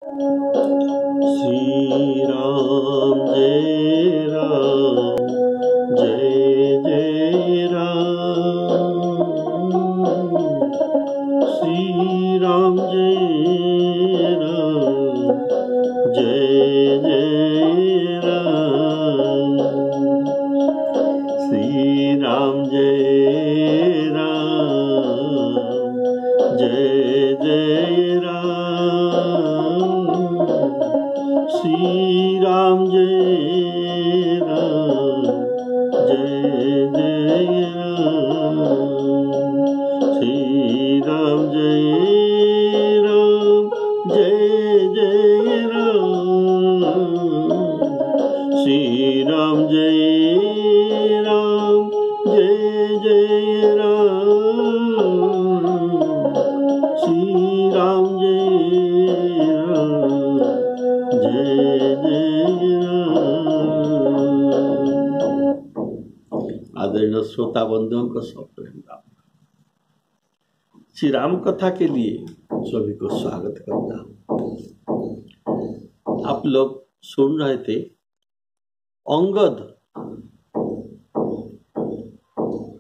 श्री राम जय राम जय जय राम। श्री राम जय राम जय जय राम। श्री राम जय राम जय जय राम। श्री राम जय राम जय जय राम। श्री राम जय राम जय जय राम। श्री राम जय राम जय जय राम। श्री राम जय राम जय जय राम। आदरणीय श्रोता बंधुओं को सब प्रेम राम। श्री राम कथा के लिए सभी को स्वागत करता हूँ। आप लोग सुन रहे थे अंगद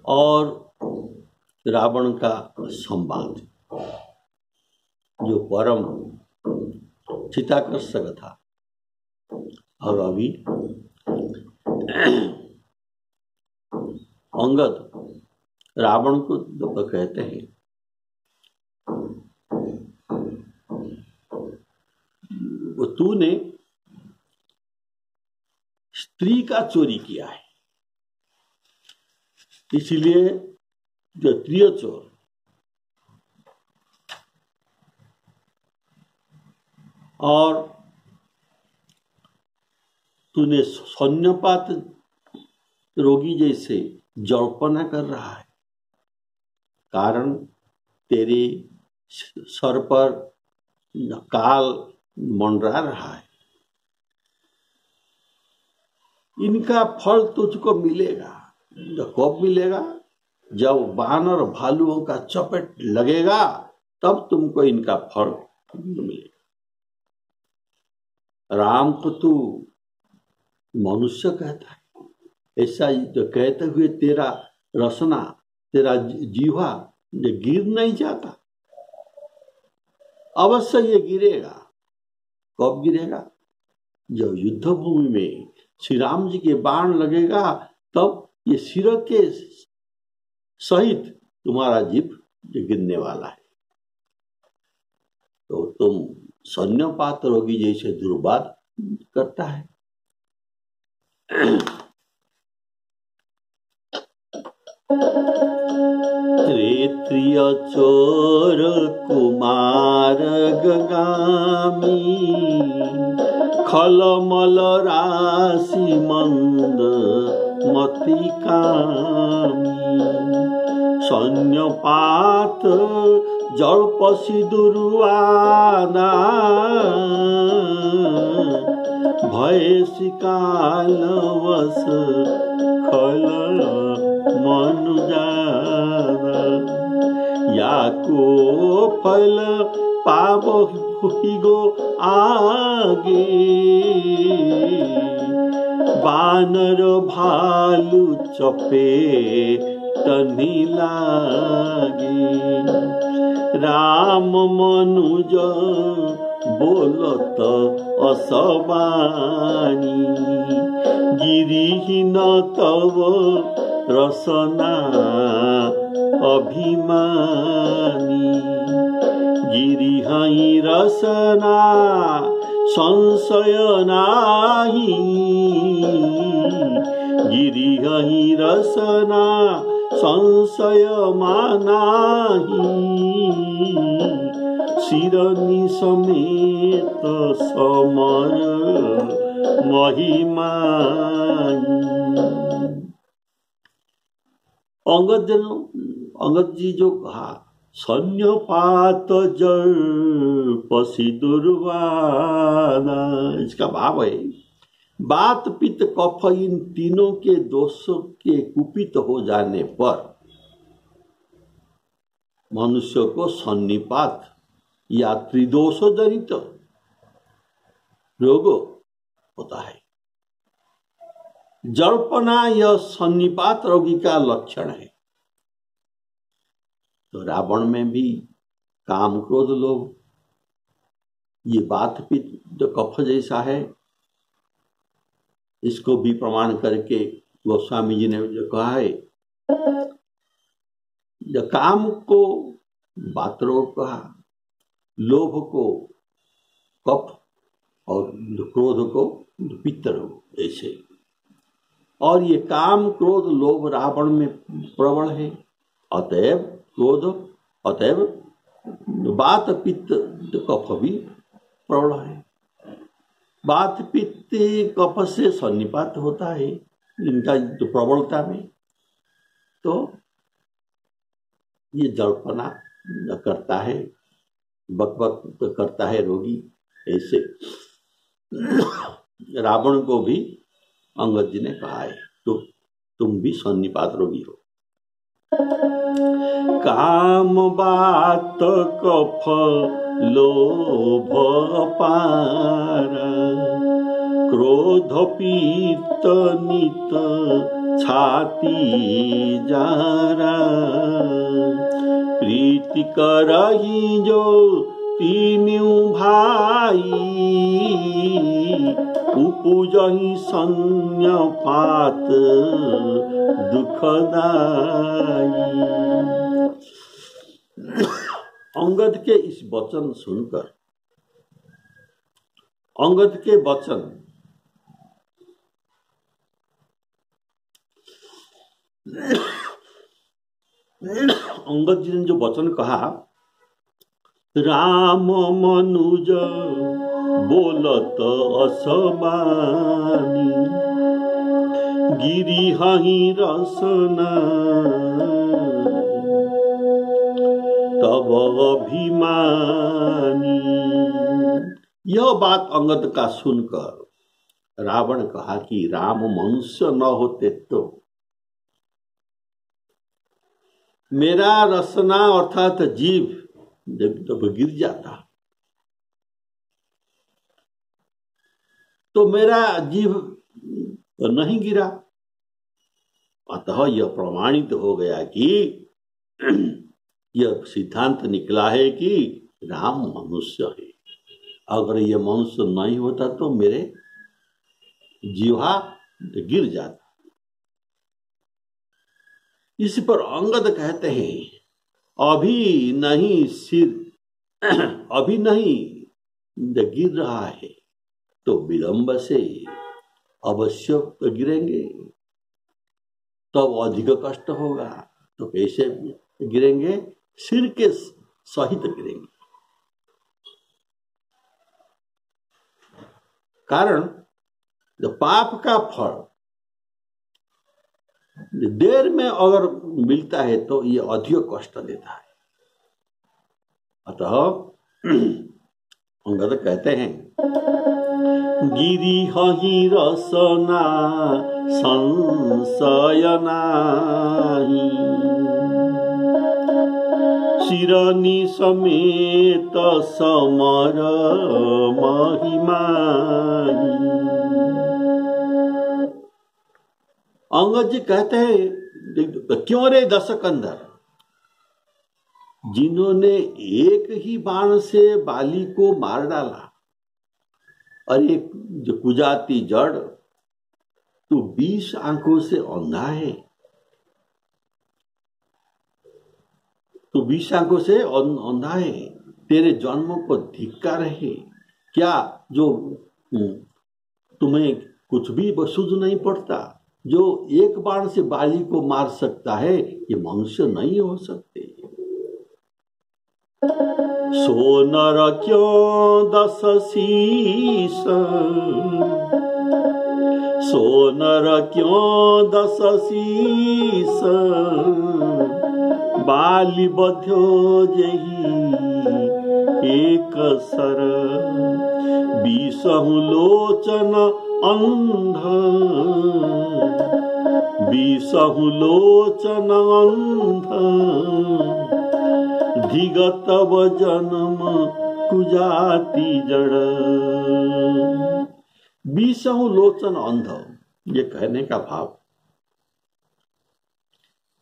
और रावण का संवाद, जो परम चित्ताकर्षक था। और अभी अंगद रावण को तो कहते हैं, तूने स्त्री का चोरी किया है, इसलिए जो प्रिय चोर, और तूने सन्यपात रोगी जैसे जल्पना कर रहा है, कारण तेरे सर पर काल मंडरा रहा है। इनका फल तुझको मिलेगा। कब मिलेगा? जब वानर भालुओं का चपेट लगेगा, तब तुमको इनका फल मिलेगा। राम को तू मनुष्य कहता है, ऐसा तो कहते हुए तेरा रसना, तेरा जीवा गिर नहीं जाता। अवश्य ये गिरेगा। कब गिरेगा? जब युद्ध भूमि में श्री राम जी के बाण लगेगा, तब ये सिर के सहित तुम्हारा जीव गिरने वाला है। तो तुम सन्यपात रोगी जैसे दुर्वाद करता है। त्रेत्रिय चोर कुमार गगामी, खलमल राशि मंद मति कामी। सन्यपात जल्पसी दुर्वादा, भय शिकाल वस खल मनुजादा। याको फल पावहि गो आगे, बानर भालू चपे तनि लागे। राम मनुज बोलत असबानी, गिरिहीन तव रसना अभिमानी। गिरिहि रसना संशय नाही, गिरिहि रसना संशय मानाही। शिरनि समेत समर महिमा। अंगद जी जो कहा, सन्यपात जल्पसी दुर्वादा, इसका भाव है बात पित्त कफ इन तीनों के दोषों के कुपित हो जाने पर मनुष्य को सन्निपात या त्रिदोष जनित रोग होता है। जल्पना यह सन्निपात रोगी का लक्षण है। तो रावण में भी काम क्रोध लोभ, ये बात पित्त कफ जैसा है। इसको भी प्रमाण करके गोस्वामी जी ने जो कहा है, जो काम को वात रोग कहा, लोभ को कफ और क्रोध को पित्त रोग ऐसे। और ये काम क्रोध लोभ रावण में प्रबल है, अतएव क्रोध, अतएव वात पित्त कफ भी प्रबल है। वात पित्त कफ से सन्निपात होता है इनका जो प्रबलता में। तो ये जल्पना करता है, बकबक करता है रोगी ऐसे। रावण को भी अंगद जी ने कहा है, तो तुम भी सन्निपात रोगी हो। काम बात कफ लोभ पारा, क्रोध पीत नित छाती जारा, प्रीति करही जो तीनों भाई, उपजहि संयपात दुखदाई। अंगद के इस वचन सुनकर, अंगद के वचन अंगद जी ने जो वचन कहा, राम मनुज बोलत असमानी, गिरी हही रसना तब अभिमानी। यह बात अंगद का सुनकर रावण कहा कि राम मनुष्य न होते तो मेरा रसना अर्थात जीव जब गिर जाता तो मेरा जीव नहीं गिरा। अतः यह प्रमाणित हो गया कि यह सिद्धांत निकला है कि राम मनुष्य है। अगर यह मनुष्य नहीं होता तो मेरे जीवा गिर जाता। इस पर अंगद कहते हैं, अभी नहीं सिर अभी नहीं गिर रहा है तो विलंब से अवश्य गिरेंगे, तब अधिक कष्ट होगा। तो कैसे गिरेंगे? सिर के सहित गिरेंगे। कारण जो पाप का फल देर में अगर मिलता है तो ये अधिक कष्ट देता है। अतः अंगद कहते हैं, गिरी हही रसना संशयना, शिरनी समेत समर महिमा। अंगद जी कहते हैं, क्यों रे दशकंधर, जिन्होंने एक ही बाण से बाली को मार डाला, अरे जो कुजाती जड़, तू 20 आंखों से अंधा है, तू 20 आंखों से अंधा है, तेरे जन्म को धिक्कार है क्या जो तुम्हें कुछ भी सूझ नहीं पड़ता? जो एक बाण से बाली को मार सकता है ये मनुष्य नहीं हो सकते। सो नर क्यों 10 शीश, सो नर क्यों 10 शीश, बाली बध्यो जही एक सर, 20 लोचन अंध, 20 लोचन अंध, धिगत जन्म कुजाति जड़। बीसहु लोचन अंध, ये कहने का भाव,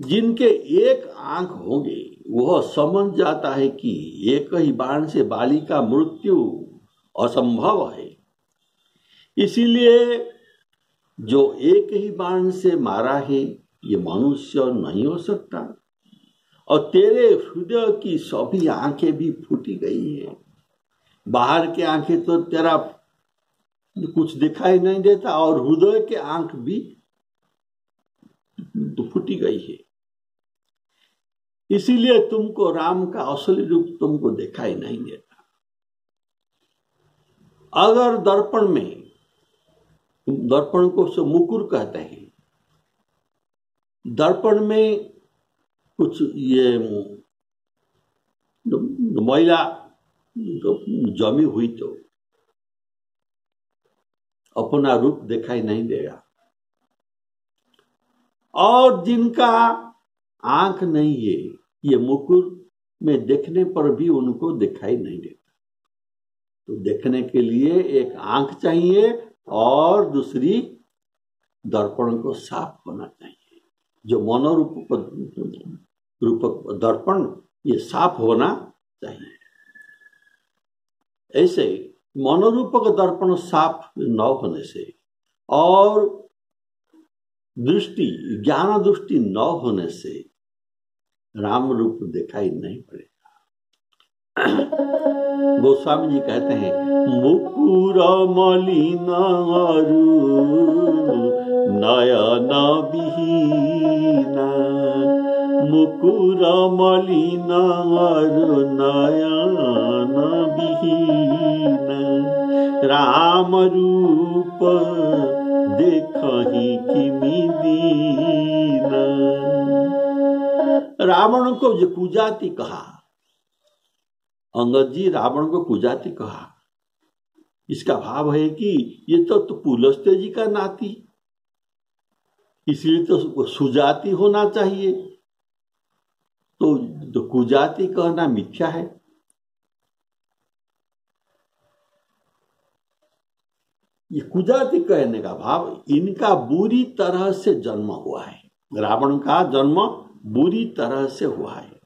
जिनके एक आंख होंगे वह समझ जाता है कि एक ही बाण से बाली का मृत्यु असंभव है, इसीलिए जो एक ही बाण से मारा है ये मनुष्य नहीं हो सकता। और तेरे हृदय की सभी आंखें भी फूटी गई है, बाहर की आंखें तो तेरा कुछ दिखाई नहीं देता और हृदय के आंख भी फूटी गई है, इसीलिए तुमको राम का असली रूप तुमको दिखाई नहीं देता। अगर दर्पण में, दर्पण को से मुकुर कहते हैं, दर्पण में कुछ ये मैला जमी हुई तो अपना रूप दिखाई नहीं देगा, और जिनका आंख नहीं है ये मुकुर में देखने पर भी उनको दिखाई नहीं देता। तो देखने के लिए एक आंख चाहिए और दूसरी दर्पण को साफ होना चाहिए। जो मनोरूपक दर्पण ये साफ होना चाहिए। ऐसे मनोरूपक दर्पण साफ न होने से और दृष्टि ज्ञान दृष्टि न होने से राम रूप दिखाई नहीं पड़ेगा। गोस्वामी जी कहते हैं, मुकुर मलिन नयन विहीन, मुकुर मलिन नयन विहीन, राम रूप देखहि किमि दीन। रावण को जो कुजाति कहा, अंगद जी रावण को कुजाति कहा, इसका भाव है कि ये तो पुलस्त्य जी का नाती, इसलिए तो सुजाति होना चाहिए, तो कुजाति कहना मिथ्या है। ये कुजाति कहने का भाव इनका बुरी तरह से जन्म हुआ है, रावण का जन्म बुरी तरह से हुआ है।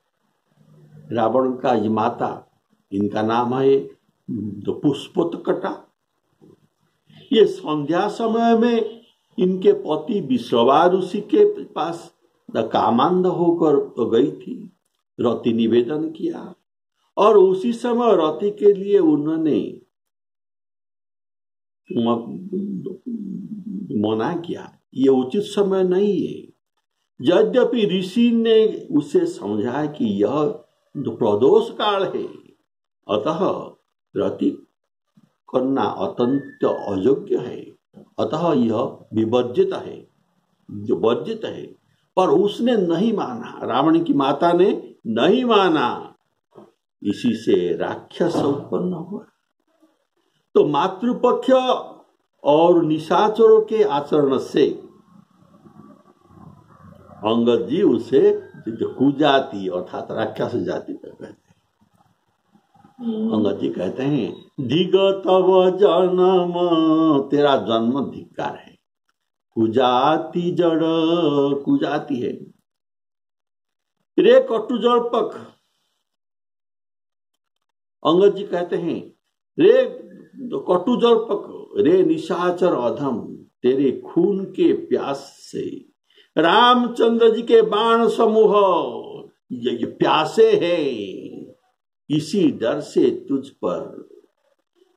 रावण का ये माता, इनका नाम है पुष्पोत्कटा। ये संध्या समय में इनके पति विश्रवा ऋषि के पास कामांध होकर तो गई थी, रति निवेदन किया और उसी समय रति के लिए उन्होंने मना किया, ये उचित समय नहीं है। यद्यपि ऋषि ने उसे समझा कि यह प्रदोष काल है, अतः रति करना अत्यंत अयोग्य है, अतः यह विवर्जित है, जो वर्जित है। पर उसने नहीं माना, रावण की माता ने नहीं माना, इसी से राक्षस उत्पन्न हुआ। तो मातृपक्ष और निशाचरों के आचरण से अंगद जी उसे कुजाति अर्थात राक्षस जाति कहते हैं। अंगद जी कहते हैं, धिग तव जन्म, तेरा जन्म धिक्कार है, कुजाति जड़ कुजाति है। रे कटुजल्पक, अंगद जी कहते हैं, रे कटुजल्पक, रे निशाचर अधम, तेरे खून के प्यास से रामचंद्र जी के बाण समूह ये प्यासे हैं, इसी डर से तुझ पर,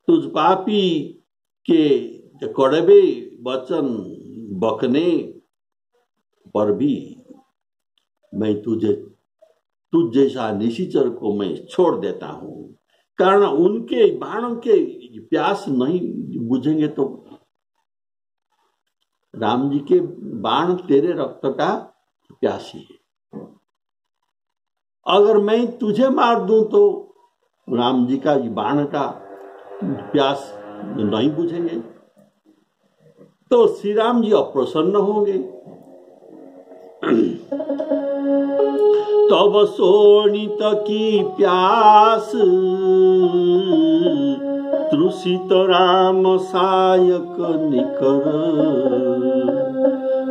तुझ पापी के कड़वे वचन बकने पर भी मैं तुझ जैसा निशाचर को मैं छोड़ देता हूं, कारण उनके बाणों के प्यास नहीं बुझेंगे तो राम जी के बाण तेरे रक्त का प्यासी है। अगर मैं तुझे मार दूं तो राम जी का बाण का प्यास नहीं बुझेंगे, तो श्री राम जी अप्रसन्न होंगे। तब शोणित की प्यास तृष्णा तृषित राम सायक निकर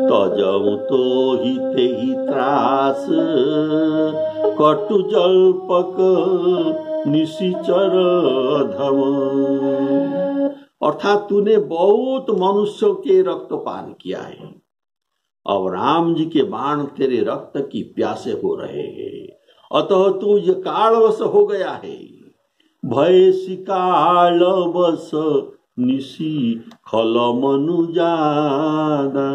तजऊ तो हिते ही त्रास कटु जल्पक निशिचर धम। अर्थात तूने बहुत मनुष्यों के रक्तपान किया है, अब राम जी के बाण तेरे रक्त की प्यासे हो रहे हैं, अतः तू ये कालवश हो गया है। भय कालवश निशी खल मनुजादा,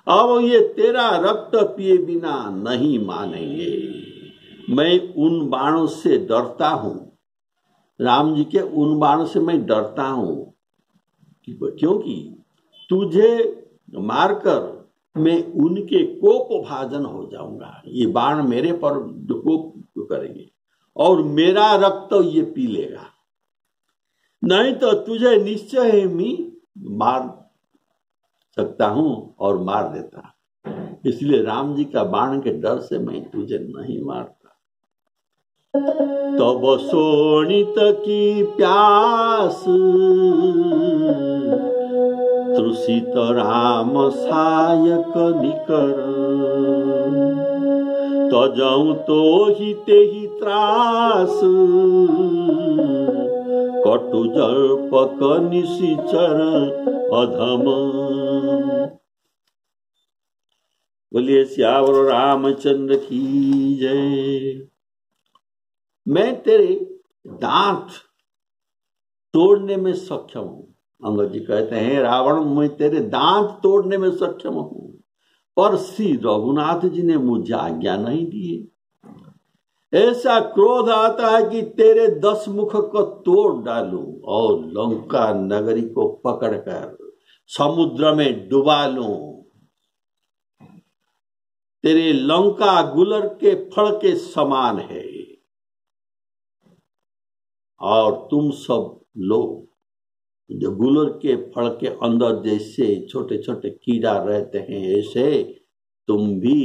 अब ये तेरा रक्त पिए बिना नहीं मानेंगे। मैं उन बाणों से डरता हूं, राम जी के उन बाणों से मैं डरता हूं, क्योंकि तुझे मारकर मैं उनके कोप भाजन हो जाऊंगा। ये बाण मेरे पर कोप करेंगे और मेरा रक्त तो ये पी लेगा, नहीं तो तुझे निश्चय ही मैं मार सकता हूं और मार देता। इसलिए राम जी का बाण के डर से मैं तुझे नहीं मारता। तब शोणित की प्यास तृषित राम सायक निकर तजऊ तो हिते ही त्रास कटु जल्पक निशिचर अधम। बोलिए सियावर रामचंद्र की जय। मैं तेरे दांत तोड़ने में सक्षम हूं। अंगद जी कहते हैं, रावण मैं तेरे दांत तोड़ने में सक्षम हूं, पर श्री रघुनाथ जी ने मुझे आज्ञा नहीं दी। ऐसा क्रोध आता है कि तेरे 10 मुख को तोड़ डालूं और लंका नगरी को पकड़कर समुद्र में डुबा लूं। तेरे लंका गुलर के फल के समान है और तुम सब लोग जो गुलर के फल के अंदर जैसे छोटे छोटे कीड़ा रहते हैं, ऐसे तुम भी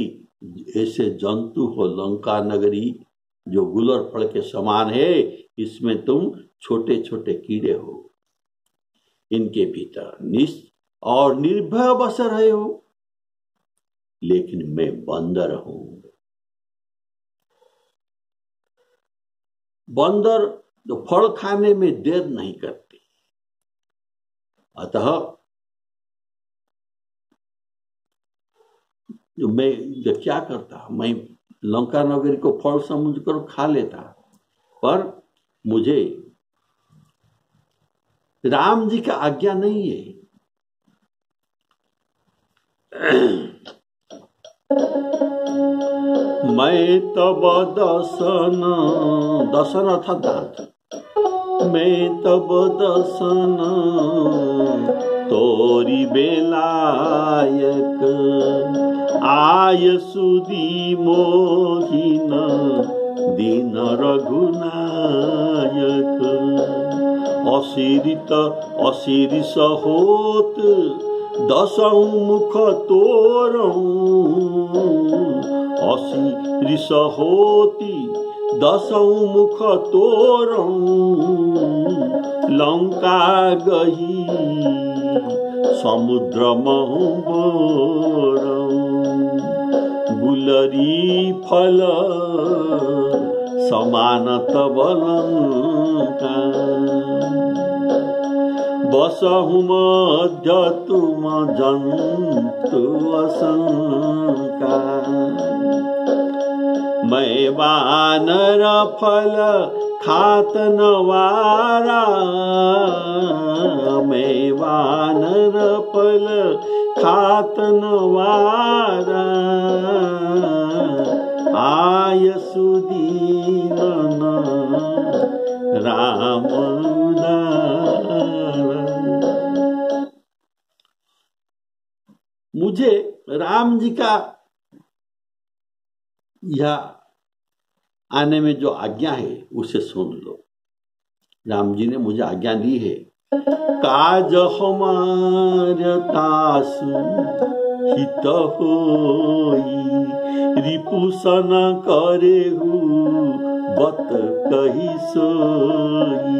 ऐसे जंतु हो। लंका नगरी जो गुलर फल के समान है, इसमें तुम छोटे छोटे कीड़े हो, इनके भीतर और निर्भय बस रहे हो। लेकिन मैं बंदर हूं। बंदर जो फल खाने में देर नहीं करते, अतः जो मैं जो क्या करता, मैं लंका नगरी को फल समझकर खा लेता, पर मुझे राम जी का आज्ञा नहीं है। मैं तब दसन अर्थात दांत, मैं तब दसन तोरी बेलायक आय सुदी मोहिन दीन रघुनायक अशिरिस होत 10 मुख तोरऊ अशिरिस होती 10 मुख तोरऊ लंका गही समुद्र महुबोरऊ गुलरी फल समानत बलंका बसहु मध्य तुम जंतु असंका मैं वानर फल खात नवारा मैं वानर फल खात नवारा आय सुदीन राम मुझे राम जी का यह आने में जो आज्ञा है उसे सुन लो। राम जी ने मुझे आज्ञा दी है, काज हमार तासु हित होई रिपुसन करेहु बत कही सोई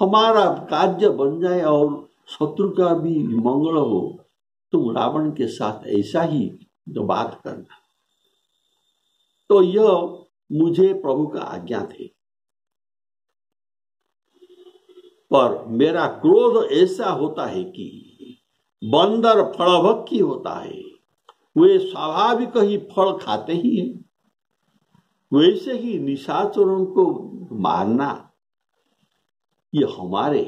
हमारा कार्य बन जाए और शत्रु का भी मंगल हो, तुम रावण के साथ ऐसा ही जो बात करना। तो यह मुझे प्रभु का आज्ञा थे, पर मेरा क्रोध ऐसा होता है कि बंदर फलभक्षी होता है, वे स्वाभाविक ही फल खाते ही हैं। वैसे ही निशाचरों को मारना ये हमारे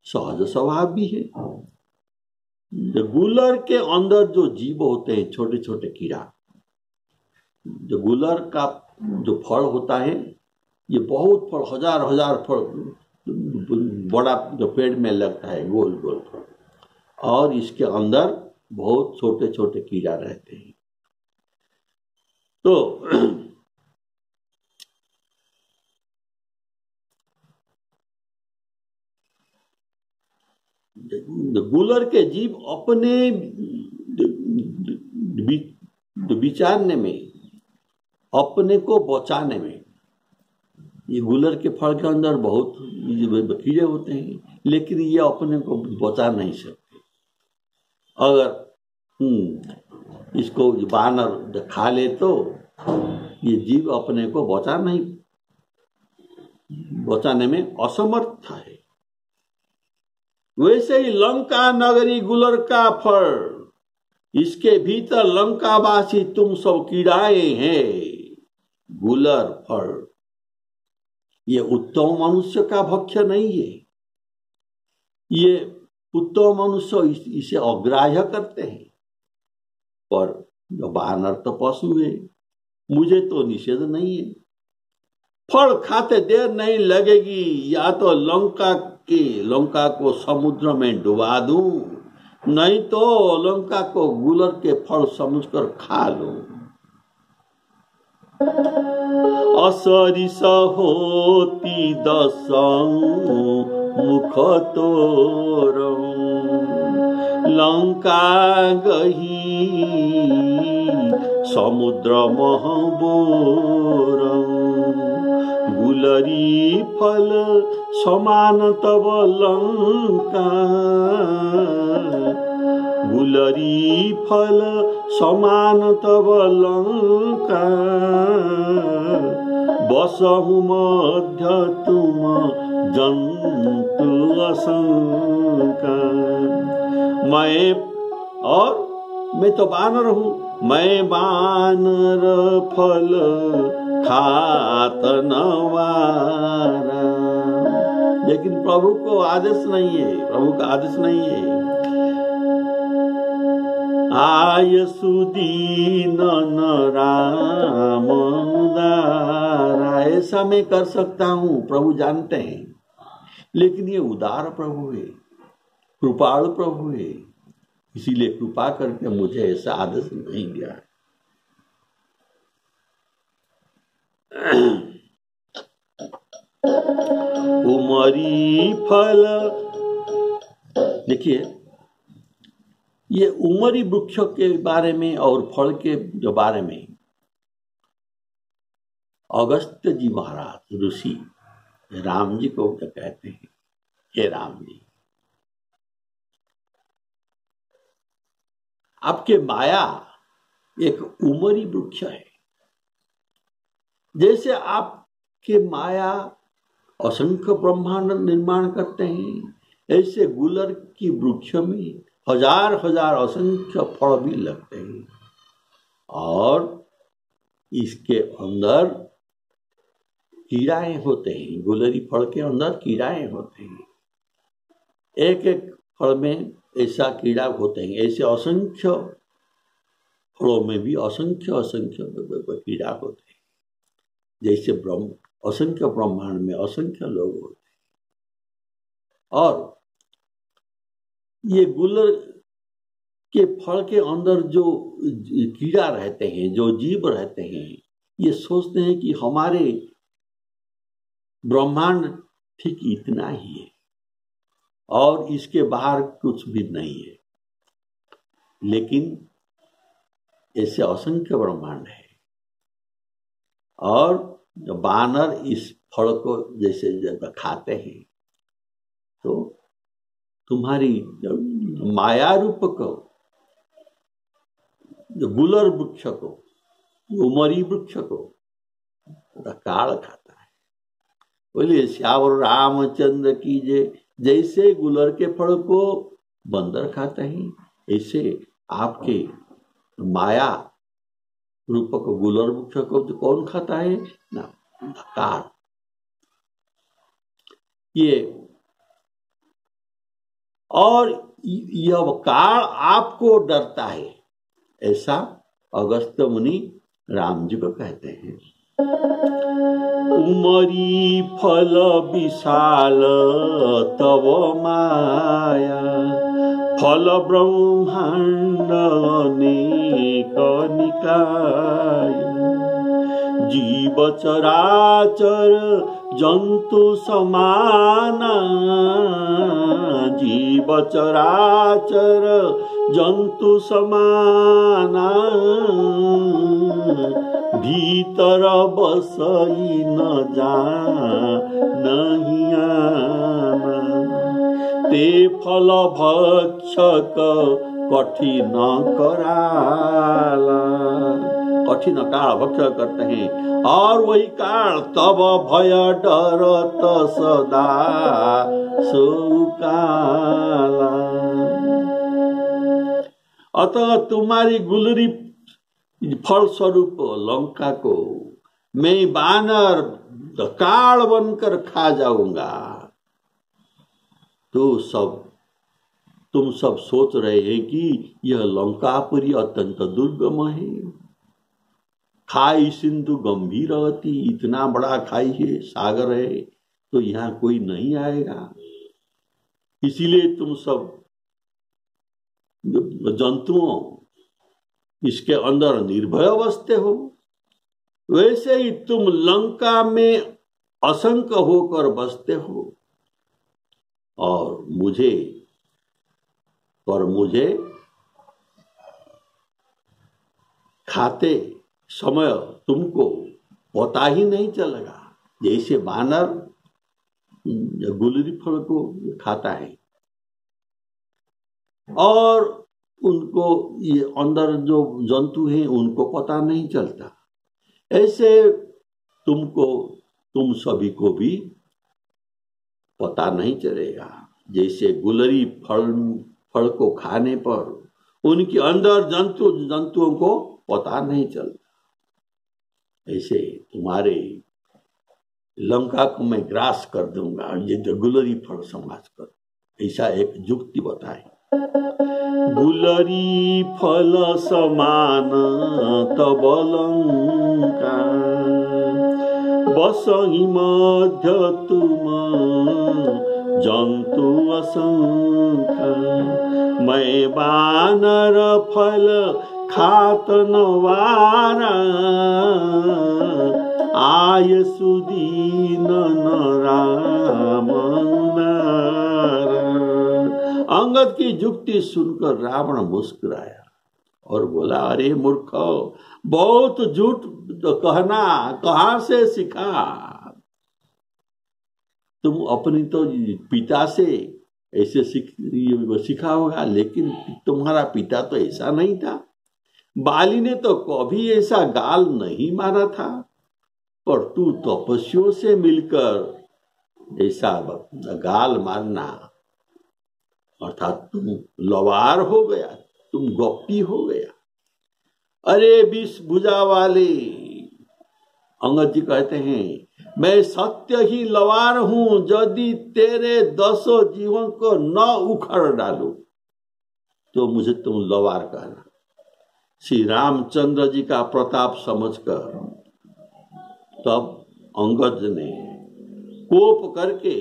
सहज स्वभाव भी है। गुलर के अंदर जो जीव होते हैं, छोटे छोटे कीड़ा, जो गुलर का जो फल होता है, ये बहुत फल, हजार हजार फल बड़ा जो पेड़ में लगता है, गोल गोल फल, और इसके अंदर बहुत छोटे छोटे कीड़ा रहते हैं। तो गुलर के जीव अपने विचारने में, अपने को बचाने में, ये गुलर के फल के अंदर बहुत कीड़े होते हैं, लेकिन ये अपने को बचा नहीं सकते। अगर इसको बानर खा ले तो ये जीव अपने को बचाने में असमर्थ है। वैसे ही लंका नगरी गुलर का फल, इसके भीतर लंकावासी तुम सब कीड़ाए हैं। गुलर फल ये उत्तम मनुष्य का भक्ष्य नहीं है। ये उत्तम मनुष्य इसे अग्राह्य करते हैं, पर जो वानर तो पशु है, मुझे तो निषेध नहीं है। फल खाते देर नहीं लगेगी, या तो लंका को समुद्र में डुबा दूं, नहीं तो लंका को गुलर के फल समझकर खा लूं। असरिस होती दशं मुख तोरं, लंका गही समुद्र महबोरं। गुलरी फल समान तब लंका, गुलरी फल समान तब लंका। बसहु मध्य तुम जंतु असंका। मैं तो बानर हूं, मैं बानर फल खात नवारा। लेकिन प्रभु को आदेश नहीं है, प्रभु का आदेश नहीं है। आय सुदीन राम उदारा, ऐसा मैं कर सकता हूं, प्रभु जानते हैं। लेकिन ये उदार प्रभु है, कृपालु प्रभु है, इसीलिए कृपा करके मुझे ऐसा आदेश नहीं दिया है। उमरी फल, देखिए ये उमरी वृक्ष के बारे में और फल के जो बारे में अगस्त्य जी महाराज ऋषि राम जी को कहते हैं, हे राम जी, आपके माया एक उमरी वृक्ष है। जैसे आपके माया असंख्य ब्रह्मांड निर्माण करते हैं, ऐसे गुलर की वृक्ष में हजार हजार असंख्य फल भी लगते हैं, और इसके अंदर कीड़ाएं होते हैं। गुलरी फल के अंदर कीड़ाएं होते हैं, एक एक फल में ऐसा कीड़ा होते हैं। ऐसे असंख्य फलों में भी असंख्य असंख्य कीड़ा होते हैं। जैसे असंख्य ब्रह्मांड में असंख्य लोग होते हैं, और ये गुलर के फल के अंदर जो कीड़ा रहते हैं, जो जीव रहते हैं, ये सोचते हैं कि हमारे ब्रह्मांड ठीक इतना ही है और इसके बाहर कुछ भी नहीं है। लेकिन ऐसे असंख्य ब्रह्मांड है, और बानर इस फल को जैसे खाते हैं, तो तुम्हारी माया रूप को, गुलर वृक्ष को, उमरी वृक्ष को काल खाता है। बोलिए श्यावर रामचंद्र की जय। जैसे गुलर के फल को बंदर खाते हैं, ऐसे आपके माया रूपक गुलर वृक्ष को कौन खाता है ना? काल। ये और यह काल आपको डरता है, ऐसा अगस्त्य मुनि राम जी को कहते हैं। उमरी फल विशाल तव माया, फल ब्रह्मांड अनेक निकाय, जीव चराचर जंतु समाना, जीव चराचर जंतु समाना, भीतर बसई न नहीं आना, ते फल भक्षक कठिन कराला। कठिन काल भक्षक करते हैं, और वही काल तब भय डरत सदा सुकाला। अतः तुम्हारी गुलरी फल स्वरूप लंका को मैं बानर काल बनकर खा जाऊंगा। तो तुम सब सोच रहे हैं कि यह लंकापुरी अत्यंत दुर्गम है। खाई सिंधु गंभीर रहती, इतना बड़ा खाई है, सागर है, तो यहाँ कोई नहीं आएगा। इसीलिए तुम सब जंतुओं इसके अंदर निर्भय बसते हो। वैसे ही तुम लंका में असंख्य होकर बसते हो, और मुझे खाते समय तुमको पता ही नहीं चलेगा। जैसे बानर गुलरी फल को खाता है और उनको ये अंदर जो जंतु हैं उनको पता नहीं चलता, ऐसे तुम सभी को भी पता नहीं चलेगा। जैसे गुलरी फल को खाने पर उनके अंदर जंतुओं को पता नहीं चलता, ऐसे तुम्हारे लंका को मैं ग्रास कर दूंगा ये जो गुलरी फल समाज कर। ऐसा एक युक्ति बताए। गुलरी फल समान तब लंका, बसहि मध्य तुम जंतु असंख्य, मैं बानर फल खात नवारा, आय सुदीन राम नारा। अंगद की युक्ति सुनकर रावण मुस्कुराया और बोला, अरे मूर्ख, बहुत झूठ कहना कहां से सीखा? तुम अपनी तो पिता से ऐसे सीखा होगा, लेकिन तुम्हारा पिता तो ऐसा नहीं था। बाली ने तो कभी ऐसा गाल नहीं मारा था, पर तू तपस्वियों से मिलकर ऐसा गाल मारना, अर्थात तुम लवार हो गया, तुम गप्पी हो गया। अरे 20 भुजा वाले, अंगद जी कहते हैं, मैं सत्य ही लवार हूं, यदि तेरे 10 जीवन को न उखड़ डालू तो मुझे तुम लवार कहना। श्री रामचंद्र जी का प्रताप समझकर तब अंगद ने कोप करके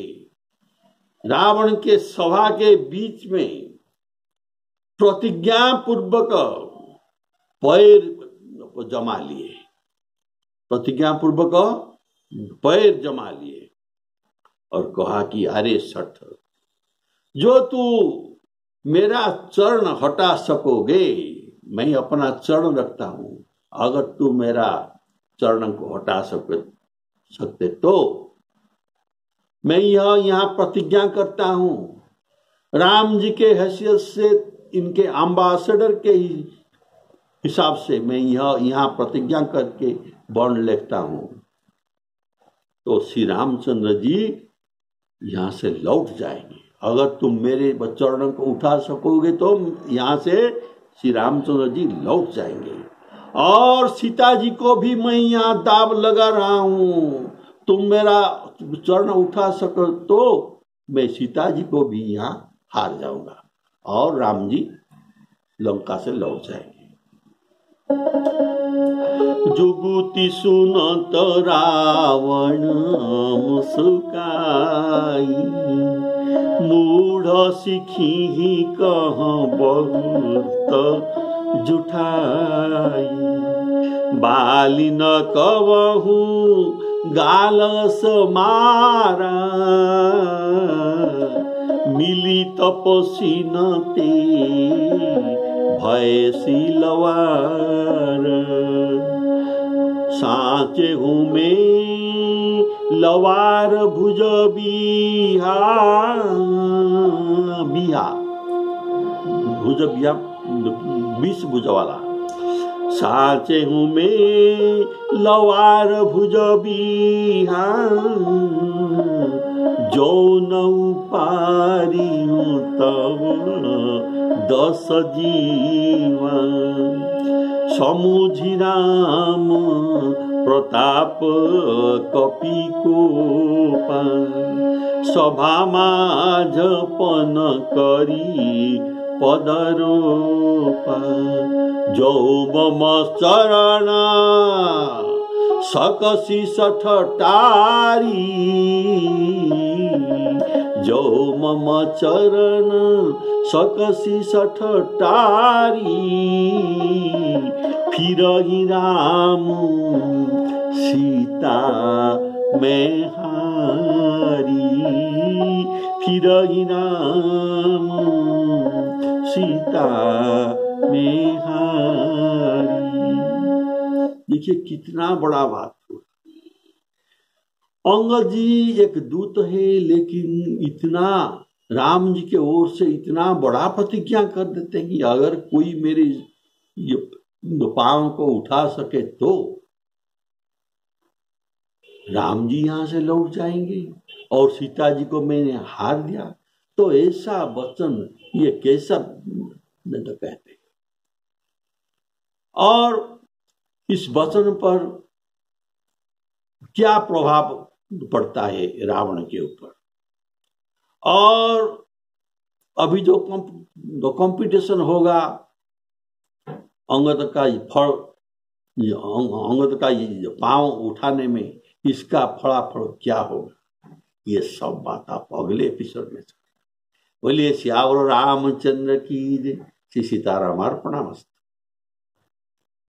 रावण के सभा के बीच में प्रतिज्ञा पूर्वक पैर जमा लिए, प्रतिज्ञा पूर्वक पैर जमा लिए और कहा कि अरे सठ, जो तू मेरा चरण हटा सकोगे, मैं अपना चरण रखता हूं, अगर तू मेरा चरण को हटा सकते तो मैं यहाँ प्रतिज्ञा करता हूं, राम जी के हैसियत से, इनके एम्बेसडर के हिसाब से मैं यहाँ प्रतिज्ञा करके वर्ण लिखता हूं। तो श्री रामचंद्र जी यहां से लौट जाएंगे। अगर तुम मेरे चरणों को उठा सकोगे तो यहां से श्री रामचंद्र जी लौट जाएंगे। और सीता जी को भी मैं यहाँ दाव लगा रहा हूं, तुम मेरा चरण उठा सको तो मैं सीता जी को भी यहाँ हार जाऊंगा और राम जी लंका से लौट जाएंगे। जुगुति सुनत रावण मुस्काई, मूढ़ सिखी कह बहुत जुठाई। बाली न कवहु गाल समारा, मिली तपसी न ते भय सिलवार। साचे हूँ मैं लवार भुज बिहा, भुज बिहा 20 भुज वाला। साचे हूँ मैं लवार भुज बिहा, जो नौ पारी हूँ तब 10 जीवा। समुझी राम प्रताप कपि कोपा, सभा माझपन करी पदरोपा। जो मम चरण सकसी सठटारी, जो मम चरण सकसी सठटारी। फिरहि राम सीता मैं हारी, फिरहि राम सीता में हारी। देखिए कितना बड़ा बात हुआ। अंगद जी एक दूत है, लेकिन इतना राम जी के ओर से इतना बड़ा प्रतिज्ञा कर देते हैं कि अगर कोई मेरे पांव को उठा सके तो राम जी यहां से लौट जाएंगे और सीता जी को मैंने हार दिया। तो ऐसा वचन ये कैसा न कहते। और इस वचन पर क्या प्रभाव पड़ता है रावण के ऊपर। और अभी जो कंपटीशन होगा अंगद का फल, अंगद का ये पांव उठाने में, इसका फलाफल क्या होगा, ये सब बात आप अगले एपिसोड में। बोलिए श्यावर रामचंद्र की जय। श्री सीताराम अर्पणमस्तु।